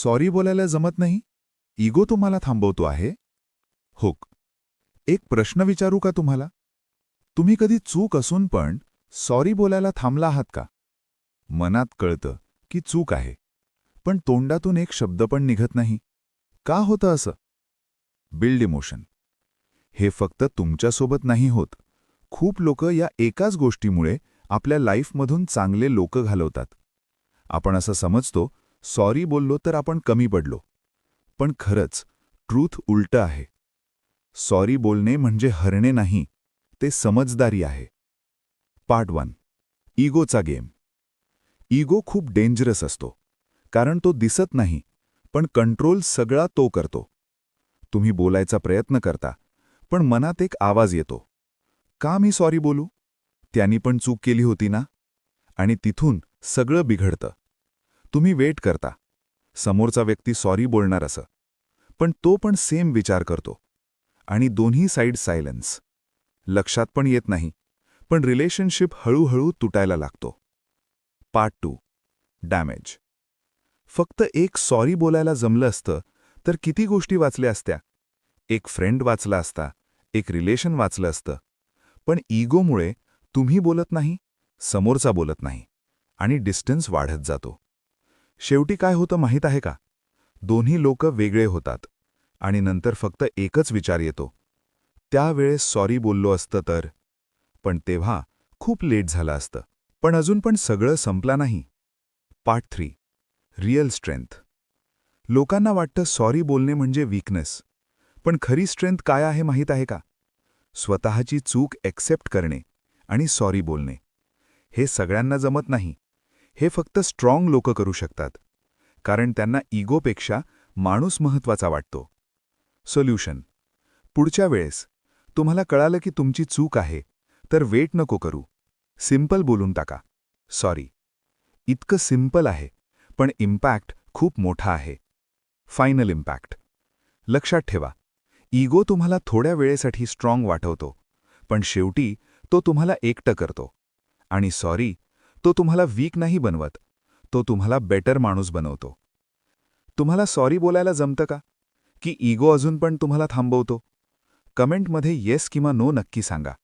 Sorry बोलायला जमत नाही? इगो तुम्हाला थांबवतो आहे? हुक. एक प्रश्न विचारू का तुम्हाला? तुम्ही कधी चूक असून पण सॉरी बोलायला थांबला आहात का? मनात कळतं की चूक आहे, पण तोंडातून एक शब्द पण निघत नाही. का होतं असं? Build emotion. हे फक्त तुमच्यासोबत नाही होत. खूप लोक या एकाच गोष्टीमुळे आपल्या लाईफमधून चांगले लोक घालवतात. आपण असं समजतो, सॉरी बोललो तर आपण कमी पडलो. पण खरंच, ट्रूथ उलटं आहे. सॉरी बोलणे म्हणजे हरणे नाही, ते समजदारी आहे. पार्ट 1. इगोचा गेम. इगो खूप डेंजरस असतो, कारण तो दिसत नाही, पण कंट्रोल सगळा तो करतो. तुम्ही बोलायचा प्रयत्न करता, पण मनात एक आवाज येतो. का मी सॉरी बोलू? त्यांनी पण चूक केली होती ना? आणि तिथून सगळं बिघडतं. तुम्ही वेट करता. समोरचा व्यक्ती सॉरी बोलणार असं. पण तो पण सेम विचार करतो. आणि दोन्ही साईड सायलेन्स. लक्षात पण येत नाही, पण रिलेशनशिप हळूहळू तुटायला लागतो. पार्ट 2. डॅमेज. फक्त एक सॉरी बोलायला जमलं असतं तर किती गोष्टी वाचल्या असत्या. एक फ्रेंड वाचला असता, एक रिलेशन वाचलं असतं. पण इगोमुळे तुम्ही बोलत नाही, समोरचा बोलत नाही, आणि डिस्टन्स वाढत जातो. शेवटी काय होतं माहीत आहे का? दोन्ही लोक वेगळे होतात, आणि नंतर फक्त एकच विचार येतो. त्यावेळेस सॉरी बोललो असतं तर. पण तेव्हा खूप लेट झालं असतं. पण अजून पण सगळं संपला नाही. पार्ट 3. Real strength. लोकांना वाटतं सॉरी बोलणे म्हणजे वीकनेस. पण खरी स्ट्रेंथ काय आहे माहीत आहे का? स्वतःची चूक एक्सेप्ट करणे आणि सॉरी बोलणे. हे सगळ्यांना जमत नाही. हे फक्त स्ट्रॉंग लोक करू शकतात. कारण त्यांना इगोपेक्षा माणूस महत्त्वाचा वाटतो. सोल्युशन. पुढच्या वेळेस तुम्हाला कळालं की तुमची चूक आहे, तर वेट नको करू. सिंपल बोलून टाका, सॉरी. इतकं सिंपल आहे, पण इम्पॅक्ट खूप मोठा आहे. Final impact. लक्षात ठेवा, इगो तुम्हाला थोड्या वेळेसाठी स्ट्रॉंग वाटवतो, पण शेवटी तो तुम्हाला एकटं करतो. आणि सॉरी, तो तुम्हाला वीक नाही बनवत, तो तुम्हाला बेटर माणूस बनवतो. तुम्हाला सॉरी बोलायला जमतं का? की इगो अजून पण तुम्हाला थांबवतो? कमेंटमध्ये येस किंवा नो नक्की सांगा.